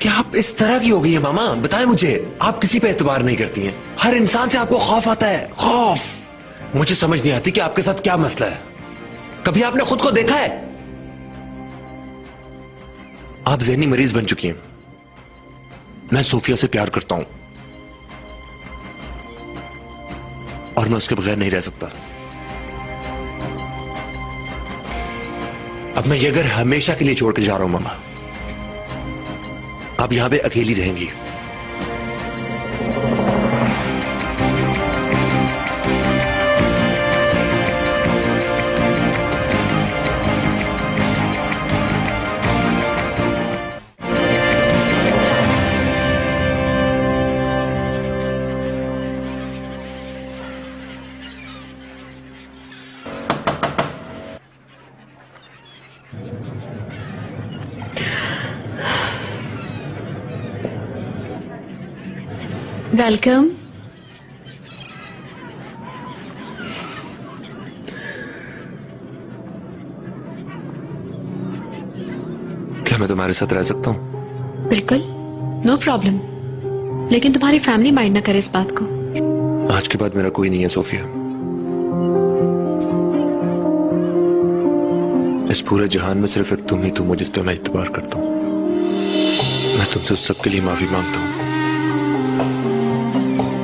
क्या आप इस तरह की हो गई है मामा? बताएं मुझे, आप किसी पे एतबार नहीं करती हैं। हर इंसान से आपको खौफ आता है, खौफ। मुझे समझ नहीं आती कि आपके साथ क्या मसला है। कभी आपने खुद को देखा है? आप ज़हनी मरीज बन चुकी हैं। मैं सोफिया से प्यार करता हूं और मैं उसके बगैर नहीं रह सकता। अब मैं ये घर हमेशा के लिए छोड़ के जा रहा हूं मामा। आप यहां पे अकेली रहेंगी। वेलकम। क्या मैं तुम्हारे साथ रह सकता हूं? बिल्कुल, नो प्रॉब्लम। लेकिन तुम्हारी फैमिली माइंड ना करे इस बात को। आज के बाद मेरा कोई नहीं है सोफिया। इस पूरे जहान में सिर्फ एक तुम ही तुम हो जिस पे मैं इत्तेबार करता हूं। मैं तुमसे उस सब के लिए माफी मांगता हूं,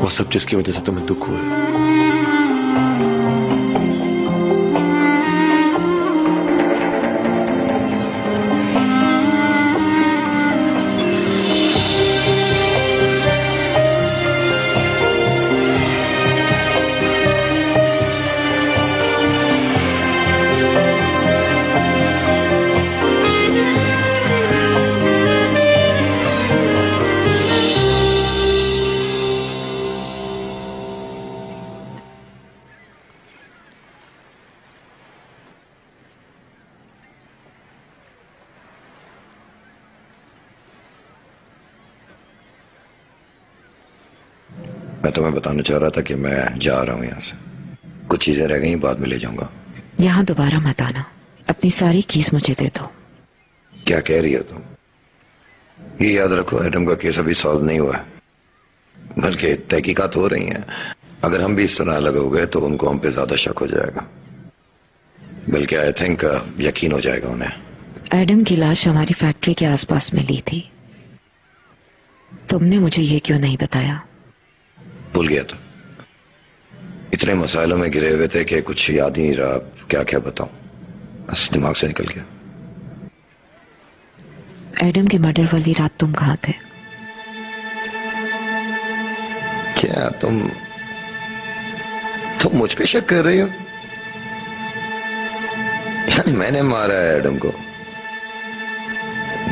वो सब जिसकी वजह से तुम्हें दुख हुआ है। मैं तुम्हें बताना चाह रहा था कि मैं जा रहा हूँ यहाँ से। कुछ चीजें रह गई, बाद में ले जाऊंगा। यहाँ दोबारा मत आना। अपनी सारी कीस मुझे दे दो। क्या कह रही हो तुम? ये याद रखो, एडम का केस अभी सॉल्व नहीं हुआ है, बल्कि तहकीकात हो रही हैं। अगर हम भी इस तरह अलग हो गए तो उनको हम पे ज्यादा शक हो जाएगा, बल्कि आई थिंक यकीन हो जाएगा उन्हें। एडम की लाश हमारी फैक्ट्री के आसपास मिली थी। तुमने मुझे ये क्यों नहीं बताया? भूल गया था। इतने मसाइलों में गिरे हुए थे कि कुछ याद ही नहीं रहा। क्या क्या बताऊं, बस दिमाग से निकल गया। एडम के मर्डर वाली रात तुम कहाँ थे? क्या तुम मुझ पे शक कर रही हो? यानी मैंने मारा है एडम को,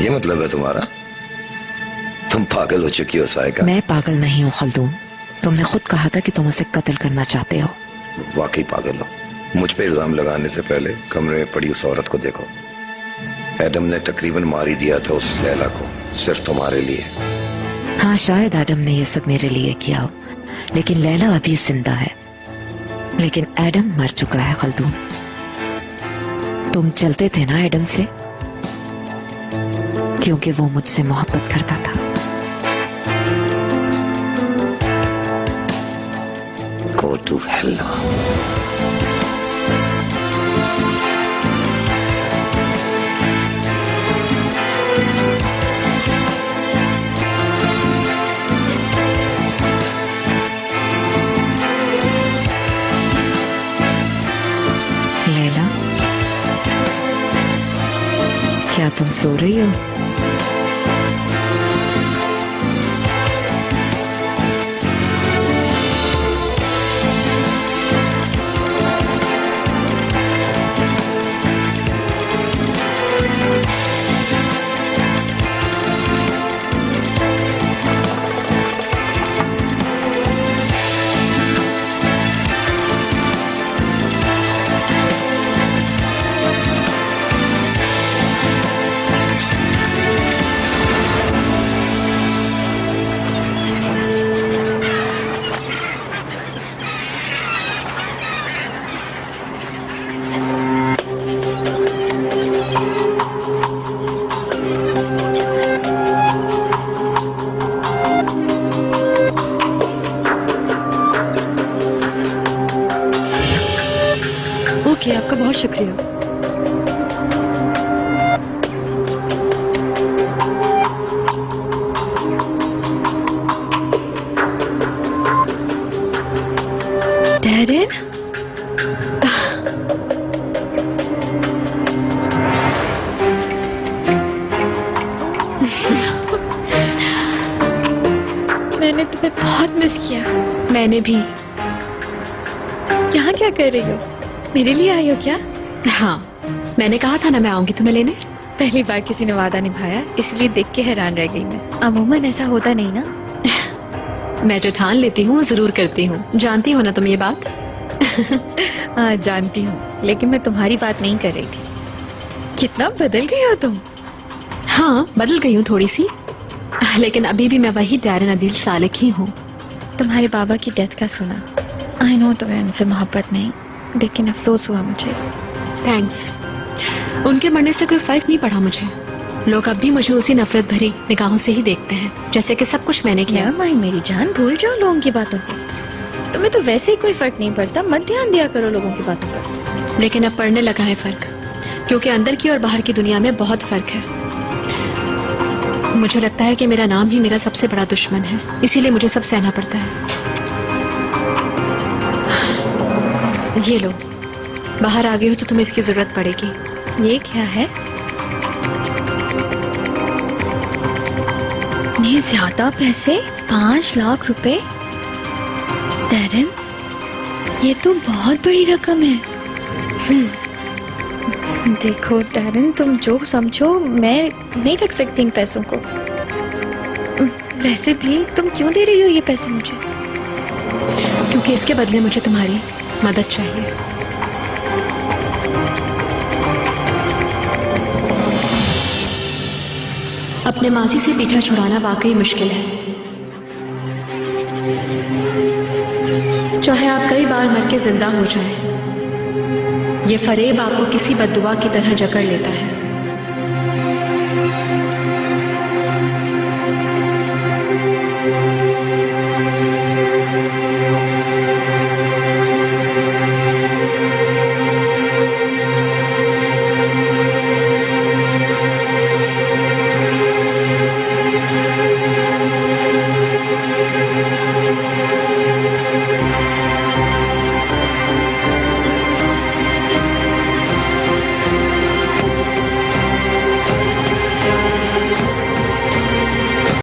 ये मतलब है तुम्हारा? तुम पागल हो चुकी हो सायका। मैं पागल नहीं हूँ खल्दून। तुमने खुद कहा था कि तुम उसे कत्ल करना चाहते हो। वाकई पागल हो। मुझ पे इल्जाम लगाने से पहले कमरे में पड़ी उस औरत को देखो। एडम ने तकरीबन मार ही दिया था उस लैला को, सिर्फ तुम्हारे लिए। हाँ, शायद एडम ने ये सब मेरे लिए किया हो, लेकिन लैला अभी जिंदा है। लेकिन एडम मर चुका है खल्दून। तुम चलते थे ना एडम से, क्योंकि वो मुझसे मोहब्बत करता था। Go to hell. लैला, क्या तुम सो रही हो? ओके, आपका बहुत शुक्रिया। डैरेन, मैंने तुम्हें बहुत मिस किया। मैंने भी। यहाँ क्या कर रही हो? मेरे लिए आई हो क्या? हाँ, मैंने कहा था ना मैं आऊंगी तुम्हें लेने। पहली बार किसी ने वादा निभाया, इसलिए देख के हैरान रह गई मैं। अमूमन ऐसा होता नहीं ना। मैं जो ठान लेती हूँ जरूर करती हूँ, जानती हो ना तुम ये बात। हाँ जानती हूँ, लेकिन मैं तुम्हारी बात नहीं कर रही थी। कितना बदल गई हो तुम। हाँ, बदल गई हूँ थोड़ी सी, लेकिन अभी भी मैं वही डैरेन अदील सालिक ही हूँ। तुम्हारे बाबा की डेथ का सुना। आई नो तुम्हें उनसे मोहब्बत नहीं, लेकिन अफसोस हुआ मुझे। थैंक्स। उनके मरने से कोई फर्क नहीं पड़ा मुझे। लोग अब भी मुझे उसी नफरत भरी निगाहों से ही देखते हैं, जैसे कि सब कुछ मैंने किया। माई मेरी जान, भूल जाओ लोगों की बातों को। तुम्हें तो वैसे ही कोई फर्क नहीं पड़ता, मत ध्यान दिया करो लोगों की बातों पर। लेकिन अब पड़ने लगा है फर्क, क्योंकि अंदर की और बाहर की दुनिया में बहुत फर्क है। मुझे लगता है कि मेरा नाम ही मेरा सबसे बड़ा दुश्मन है, इसीलिए मुझे सब सहना पड़ता है। ये लो, बाहर आ गई हो तो तुम्हें इसकी जरूरत पड़ेगी। ये क्या है? नहीं, ज्यादा पैसे, 5 लाख रुपए। डैरेन, ये तो बहुत बड़ी रकम है। देखो डैरेन, तुम जो समझो, मैं नहीं रख सकती इन पैसों को। वैसे भी तुम क्यों दे रही हो ये पैसे मुझे? क्योंकि इसके बदले मुझे तुम्हारी मदद चाहिए। अपने माजी से पीछा छुड़ाना वाकई मुश्किल है। चाहे आप कई बार मर के जिंदा हो जाएं, ये फरेब आपको किसी बद्दुआ की तरह जकड़ लेता है।